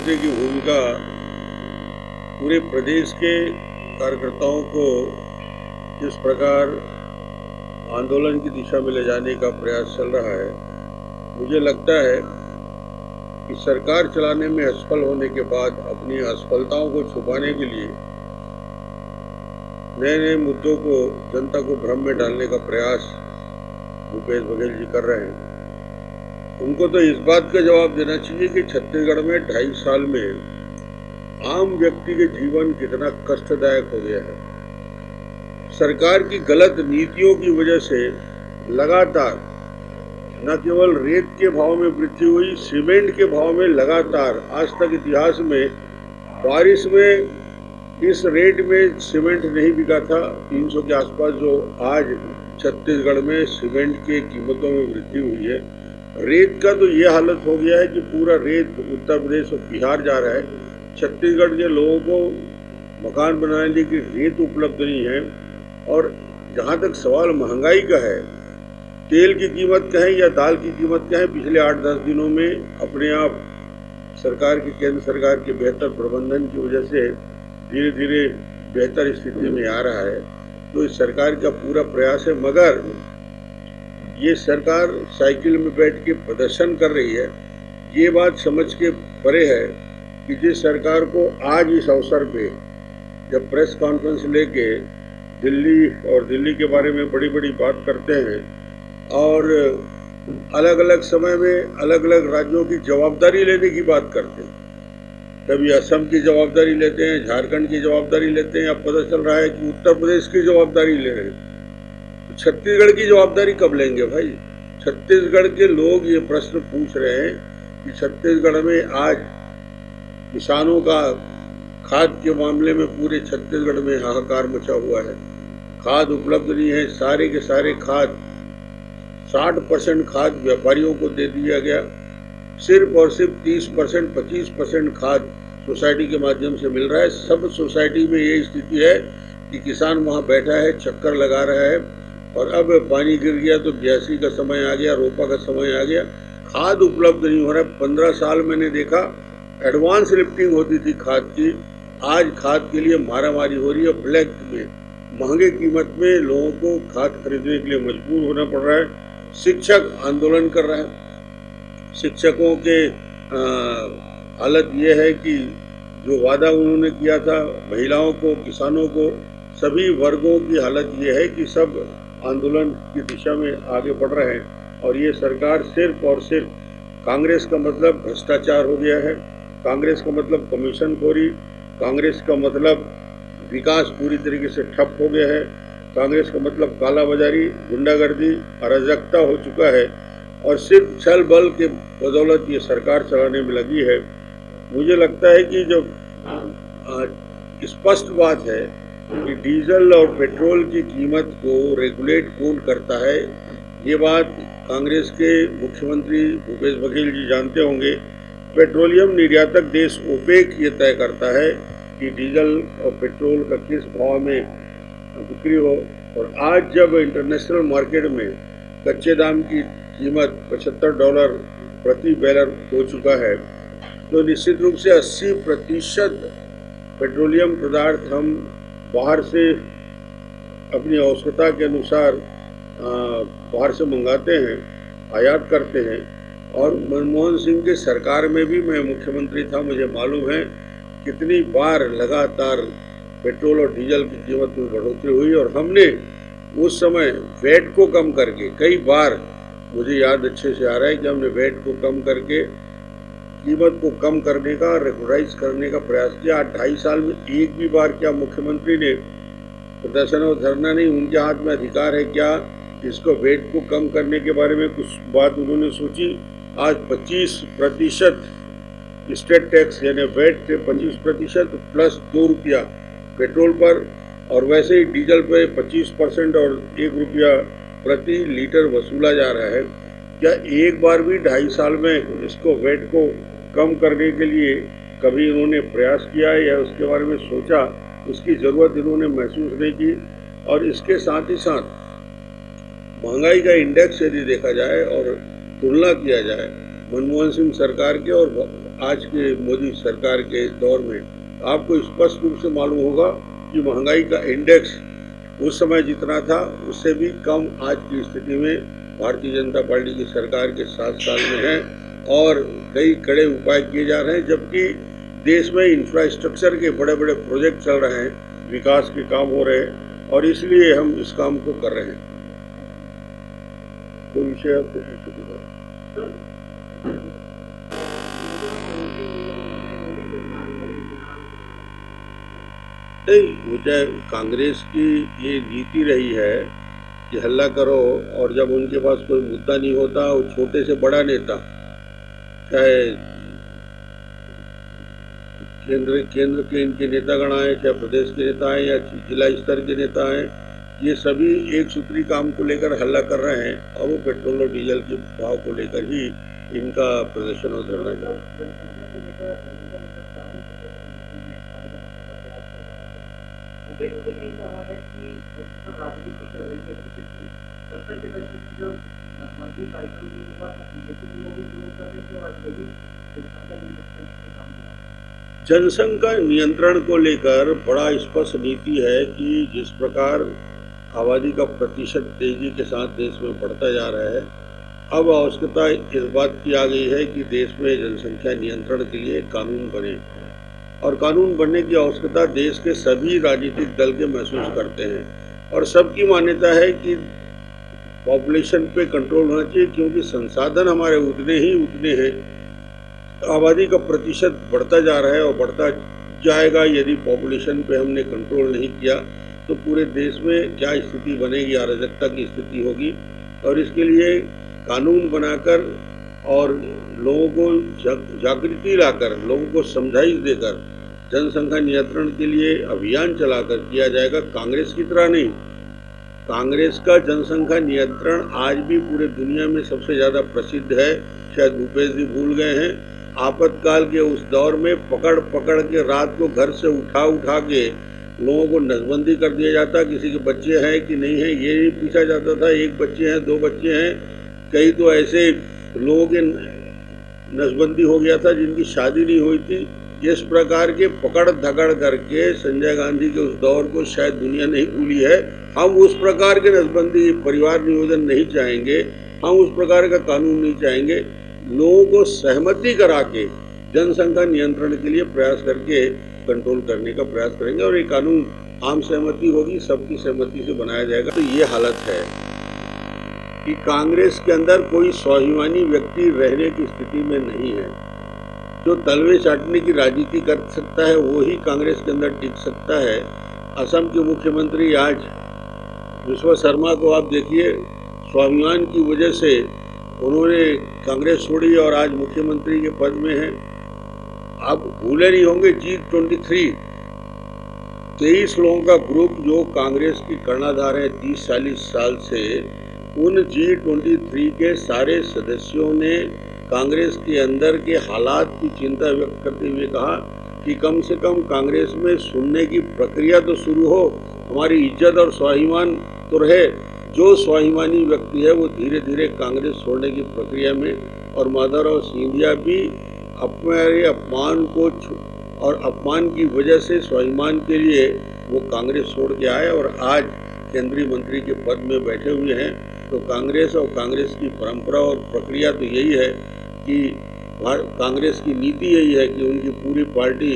मुख्यमंत्री की भूमिका पूरे प्रदेश के कार्यकर्ताओं को किस प्रकार आंदोलन की दिशा में ले जाने का प्रयास चल रहा है। मुझे लगता है कि सरकार चलाने में असफल होने के बाद अपनी असफलताओं को छुपाने के लिए नए नए मुद्दों को जनता को भ्रम में डालने का प्रयास भूपेश बघेल जी कर रहे हैं। उनको तो इस बात का जवाब देना चाहिए कि छत्तीसगढ़ में 2.5 साल में आम व्यक्ति के जीवन कितना कष्टदायक हो गया है। सरकार की गलत नीतियों की वजह से लगातार न केवल रेत के भाव में वृद्धि हुई, सीमेंट के भाव में लगातार आज तक इतिहास में बारिश में इस रेट में सीमेंट नहीं बिका था। 300 के आसपास जो आज छत्तीसगढ़ में सीमेंट के कीमतों में वृद्धि हुई है। रेत का तो ये हालत हो गया है कि पूरा रेत उत्तर प्रदेश और बिहार जा रहा है। छत्तीसगढ़ के लोगों को मकान बनाने की रेत उपलब्ध नहीं है। और जहाँ तक सवाल महंगाई का है, तेल की कीमत कहें या दाल की कीमत कहें, पिछले 8-10 दिनों में अपने आप सरकार की, केंद्र सरकार के बेहतर प्रबंधन की वजह से धीरे धीरे बेहतर स्थिति में आ रहा है। तो इस सरकार का पूरा प्रयास है, मगर ये सरकार साइकिल में बैठ के प्रदर्शन कर रही है। ये बात समझ के परे है कि जिस सरकार को आज इस अवसर पे जब प्रेस कॉन्फ्रेंस लेके दिल्ली के बारे में बड़ी बड़ी बात करते हैं और अलग अलग समय में अलग अलग राज्यों की जवाबदारी लेने की बात करते हैं, कभी असम की जवाबदारी लेते हैं, झारखंड की जवाबदारी लेते हैं, अब पता चल रहा है कि उत्तर प्रदेश की जवाबदारी ले रहे हैं। तो छत्तीसगढ़ की जवाबदारी कब लेंगे भाई? छत्तीसगढ़ के लोग ये प्रश्न पूछ रहे हैं कि छत्तीसगढ़ में आज किसानों का खाद के मामले में पूरे छत्तीसगढ़ में हाहाकार मचा हुआ है। खाद उपलब्ध नहीं है। सारे के सारे खाद 60% खाद व्यापारियों को दे दिया गया। सिर्फ और सिर्फ 30% 25% खाद सोसाइटी के माध्यम से मिल रहा है। सब सोसाइटी में ये स्थिति है कि किसान वहाँ बैठा है, चक्कर लगा रहा है और अब पानी गिर गया तो ब्यासी का समय आ गया, रोपा का समय आ गया, खाद उपलब्ध नहीं हो रहा है। 15 साल मैंने देखा एडवांस लिफ्टिंग होती थी खाद की, आज खाद के लिए मारामारी हो रही है। ब्लैक में महंगे कीमत में लोगों को खाद खरीदने के लिए मजबूर होना पड़ रहा है। शिक्षक आंदोलन कर रहे हैं। शिक्षकों के हालत ये है कि जो वादा उन्होंने किया था महिलाओं को, किसानों को, सभी वर्गों की हालत ये है कि सब आंदोलन की दिशा में आगे बढ़ रहे हैं। और ये सरकार सिर्फ और सिर्फ, कांग्रेस का मतलब भ्रष्टाचार हो गया है, कांग्रेस का मतलब कमीशनखोरी, कांग्रेस का मतलब विकास पूरी तरीके से ठप हो गया है, कांग्रेस का मतलब कालाबाजारी, गुंडागर्दी, अराजकता हो चुका है और सिर्फ छल बल के बदौलत ये सरकार चलाने में लगी है। मुझे लगता है कि जो स्पष्ट बात है कि डीजल और पेट्रोल की कीमत को रेगुलेट कौन करता है, ये बात कांग्रेस के मुख्यमंत्री भूपेश बघेल जी जानते होंगे। पेट्रोलियम निर्यातक देश ओपेक ये तय करता है कि डीजल और पेट्रोल का किस भाव में बिक्री हो। और आज जब इंटरनेशनल मार्केट में कच्चे दाम की कीमत $75 प्रति बैरल हो चुका है, तो निश्चित रूप से 80% पेट्रोलियम पदार्थ हम बाहर से अपनी आवश्यकता के अनुसार बाहर से मंगाते हैं, आयात करते हैं। और मनमोहन सिंह के सरकार में भी मैं मुख्यमंत्री था, मुझे मालूम है कितनी बार लगातार पेट्रोल और डीजल की कीमत में बढ़ोतरी हुई और हमने उस समय वैट को कम करके, कई बार मुझे याद अच्छे से आ रहा है कि हमने वैट को कम करके कीमत को कम करने का, रेगुलराइज करने का प्रयास किया। 2.5 साल में एक भी बार क्या मुख्यमंत्री ने प्रदर्शन और धरना नहीं, उनके हाथ में अधिकार है क्या इसको वेट को कम करने के बारे में कुछ बात उन्होंने सोची? आज 25% स्टेट टैक्स यानी वेट 25% प्लस ₹2 पेट्रोल पर और वैसे ही डीजल पे 25% और ₹1 प्रति लीटर वसूला जा रहा है। क्या एक बार भी 2.5 साल में इसको वेट को कम करने के लिए कभी इन्होंने प्रयास किया या उसके बारे में सोचा? उसकी ज़रूरत इन्होंने महसूस नहीं की। और इसके साथ ही साथ महंगाई का इंडेक्स यदि देखा जाए और तुलना किया जाए मनमोहन सिंह सरकार के और आज के मोदी सरकार के दौर में आपको स्पष्ट रूप से मालूम होगा कि महंगाई का इंडेक्स उस समय जितना था उससे भी कम आज की स्थिति में भारतीय जनता पार्टी की सरकार के 7 साल में है और कई कड़े उपाय किए जा रहे हैं, जबकि देश में इंफ्रास्ट्रक्चर के बड़े बड़े प्रोजेक्ट चल रहे हैं, विकास के काम हो रहे हैं और इसलिए हम इस काम को कर रहे हैं। कोई विषय आपको नहीं, मुझे कांग्रेस की ये नीति रही है कि हल्ला करो और जब उनके पास कोई मुद्दा नहीं होता वो छोटे से बड़ा नेता, चाहे केंद्र के इनके नेतागण आए, चाहे प्रदेश के नेता आए या जिला स्तर के नेता आए, ये सभी एक सूत्री काम को लेकर हल्ला कर रहे हैं और वो पेट्रोल और डीजल के भाव को लेकर ही इनका प्रदर्शन और धरना है। जनसंघ का नियंत्रण को लेकर बड़ा स्पष्ट नीति है कि जिस प्रकार आबादी का प्रतिशत तेजी के साथ देश में बढ़ता जा रहा है, अब आवश्यकता इस बात की आ गई है कि देश में जनसंख्या नियंत्रण के लिए कानून बने और कानून बनने की आवश्यकता देश के सभी राजनीतिक दल के महसूस करते हैं और सबकी मान्यता है कि पॉपुलेशन पे कंट्रोल होना चाहिए, क्योंकि संसाधन हमारे उतने हैं, आबादी का प्रतिशत बढ़ता जा रहा है और बढ़ता जाएगा। यदि पॉपुलेशन पे हमने कंट्रोल नहीं किया तो पूरे देश में क्या स्थिति बनेगी, अराजकता की स्थिति होगी और इसके लिए कानून बनाकर और लोगों को जागृति लाकर, लोगों को समझाइश देकर जनसंख्या नियंत्रण के लिए अभियान चलाकर किया जाएगा। कांग्रेस की तरह नहीं, कांग्रेस का जनसंख्या नियंत्रण आज भी पूरे दुनिया में सबसे ज़्यादा प्रसिद्ध है। शायद भूपेश जी भूल गए हैं, आपातकाल के उस दौर में पकड़ के रात को घर से उठा के लोगों को नसबंदी कर दिया जाता। किसी के बच्चे हैं कि नहीं है ये नहीं पूछा जाता था, एक बच्चे हैं, 2 बच्चे हैं, कई तो ऐसे लोगों के नसबंदी हो गया था जिनकी शादी नहीं हुई थी। इस प्रकार के पकड़ धकड़ करके संजय गांधी के उस दौर को शायद दुनिया नहीं भूली है। हम उस प्रकार के नसबंदी, परिवार नियोजन नहीं चाहेंगे, हम उस प्रकार का कानून नहीं चाहेंगे। लोगों को सहमति करा के जनसंख्या नियंत्रण के लिए प्रयास करके कंट्रोल करने का प्रयास करेंगे और ये कानून आम सहमति होगी, सबकी सहमति से बनाया जाएगा। तो ये हालत है कि कांग्रेस के अंदर कोई स्वाभिमानी व्यक्ति रहने की स्थिति में नहीं है। जो तलवे चाटने की राजनीति कर सकता है वो ही कांग्रेस के अंदर टिक सकता है। असम के मुख्यमंत्री आज विश्व शर्मा को आप देखिए, स्वाभिमान की वजह से उन्होंने कांग्रेस छोड़ी और आज मुख्यमंत्री के पद में है। आप भूले नहीं होंगे G23 23 लोगों का ग्रुप जो कांग्रेस की कर्णधार है 30-40 साल से, उन G23 के सारे सदस्यों ने कांग्रेस के अंदर के हालात की चिंता व्यक्त करते हुए कहा कि कम से कम कांग्रेस में सुनने की प्रक्रिया तो शुरू हो, हमारी इज्जत और स्वाभिमान तो रहे। जो स्वाभिमानी व्यक्ति है वो धीरे धीरे कांग्रेस छोड़ने की प्रक्रिया में, और माधवराव सिंधिया भी अपने अपमान को और अपमान की वजह से स्वाभिमान के लिए वो कांग्रेस छोड़ के आए और आज केंद्रीय मंत्री के पद में बैठे हुए हैं। तो कांग्रेस और कांग्रेस की परंपरा और प्रक्रिया तो यही है कि कांग्रेस की नीति यही है कि उनकी पूरी पार्टी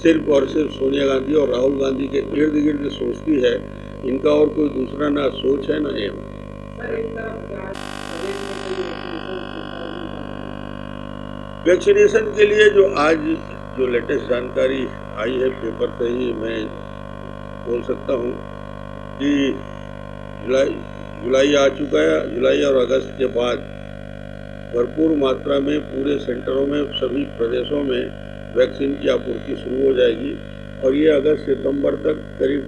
सिर्फ और सिर्फ सोनिया गांधी और राहुल गांधी के इर्द गिर्द सोचती है। इनका और कोई दूसरा ना सोच है ना एम। वैक्सीनेशन के लिए जो लेटेस्ट जानकारी आई है पेपर से ही मैं बोल सकता हूँ कि जुलाई आ चुका है। जुलाई और अगस्त के बाद भरपूर मात्रा में पूरे सेंटरों में, सभी प्रदेशों में वैक्सीन की आपूर्ति शुरू हो जाएगी और ये अगस्त सितंबर तक करीब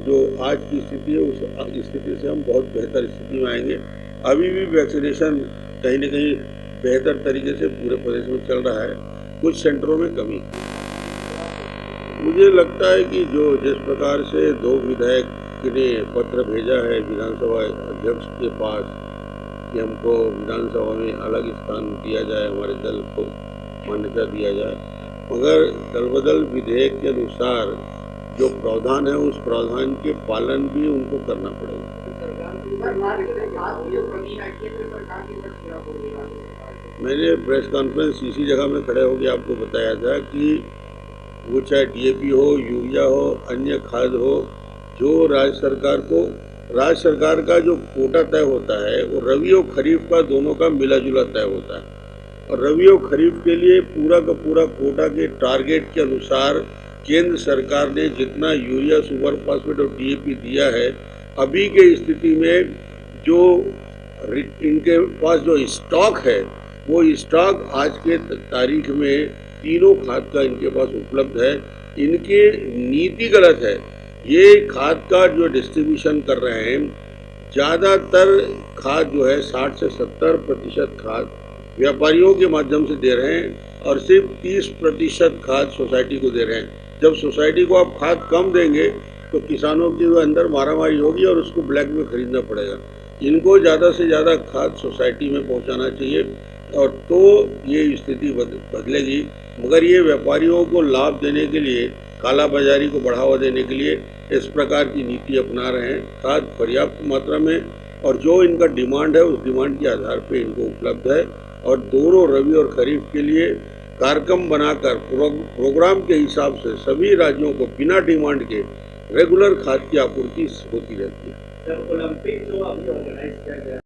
जो आज की स्थिति है उस स्थिति से हम बहुत बेहतर स्थिति में आएंगे। अभी भी वैक्सीनेशन कहीं न कहीं बेहतर तरीके से पूरे प्रदेश में चल रहा है, कुछ सेंटरों में कमी। मुझे लगता है कि जिस प्रकार से 2 विधायक ने पत्र भेजा है विधानसभा अध्यक्ष के पास कि हमको विधानसभा में अलग स्थान दिया जाए हमारे दल को, मान्यता दिया जाए, मगर दलबदल विधेयक के अनुसार जो प्रावधान है उस प्रावधान के पालन भी उनको करना पड़ेगा। मैंने प्रेस कॉन्फ्रेंस इसी जगह में खड़े होकर आपको बताया था कि वो चाहे DAP हो, यूरिया हो, अन्य खाद हो, जो राज्य सरकार का जो कोटा तय होता है वो रबी और खरीफ का दोनों का मिला जुला तय होता है, और रबी और खरीफ के लिए पूरा का पूरा कोटा के टारगेट के अनुसार केंद्र सरकार ने जितना यूरिया, सुपर फास्फेट और DAP दिया है, अभी के स्थिति में जो इनके पास जो स्टॉक है वो स्टॉक आज के तारीख में तीनों खाद का इनके पास उपलब्ध है। इनकी नीति गलत है। ये खाद का जो डिस्ट्रीब्यूशन कर रहे हैं, ज़्यादातर खाद जो है 60 से 70% खाद व्यापारियों के माध्यम से दे रहे हैं और सिर्फ 30% खाद सोसाइटी को दे रहे हैं। जब सोसाइटी को आप खाद कम देंगे तो किसानों के अंदर मारामारी होगी और उसको ब्लैक में खरीदना पड़ेगा। इनको ज़्यादा से ज़्यादा खाद सोसाइटी में पहुंचाना चाहिए और तो ये स्थिति बदलेगी। मगर ये व्यापारियों को लाभ देने के लिए, काला बाजारी को बढ़ावा देने के लिए इस प्रकार की नीति अपना रहे हैं। खाद पर्याप्त मात्रा में और जो इनका डिमांड है उस डिमांड के आधार पर इनको उपलब्ध है, और दोनों रबी और खरीफ के लिए कार्यक्रम बनाकर प्रोग्राम के हिसाब से सभी राज्यों को बिना डिमांड के रेगुलर खाद की आपूर्ति होती रहती है। ओलंपिक जो अभी ऑर्गेनाइज किया गया,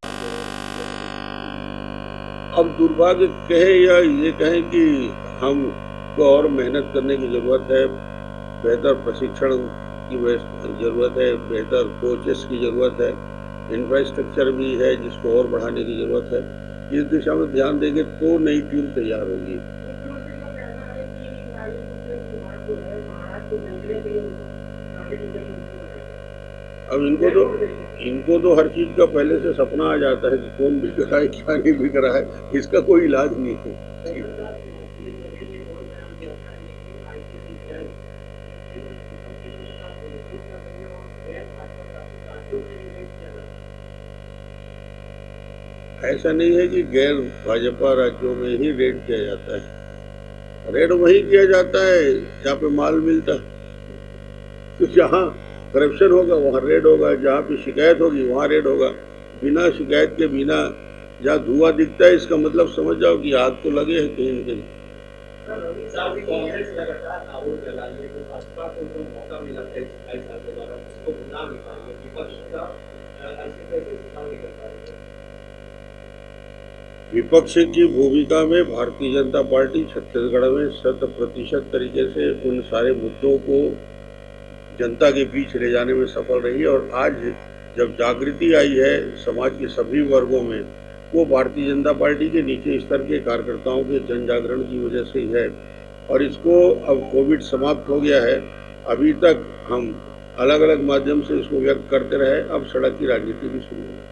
अब दुर्भाग्य कहे या ये कहें कि हमको और मेहनत करने की ज़रूरत है, बेहतर प्रशिक्षण की ज़रूरत है, बेहतर कोचेस की ज़रूरत है, इंफ्रास्ट्रक्चर भी है जिसको और बढ़ाने की ज़रूरत है। इस दिशा में ध्यान देंगे तो नई टीम तैयार होगी। अब इनको तो हर चीज का पहले से सपना आ जाता है कि कौन बिक रहा है, क्या नहीं बिक रहा है, इसका कोई इलाज नहीं है। ऐसा नहीं है कि गैर भाजपा राज्यों में ही रेड किया जाता है। रेड वही किया जाता है जहाँ पे माल मिलता है। तो जहाँ करप्शन होगा वहाँ रेड होगा, जहाँ पे शिकायत होगी वहाँ रेड होगा। बिना शिकायत के, बिना जहाँ धुआं दिखता है, इसका मतलब समझ जाओ कि आग तो लगे है कहीं न कहीं। विपक्ष की भूमिका में भारतीय जनता पार्टी छत्तीसगढ़ में 100% तरीके से उन सारे मुद्दों को जनता के बीच ले जाने में सफल रही है। और आज जब जागृति आई है समाज के सभी वर्गों में, वो भारतीय जनता पार्टी के नीचे स्तर के कार्यकर्ताओं के जन जागरण की वजह से ही है। और इसको अब कोविड समाप्त हो गया है, अभी तक हम अलग अलग माध्यम से इसको व्यक्त करते रहे, अब सड़क की राजनीति भी शुरू हो।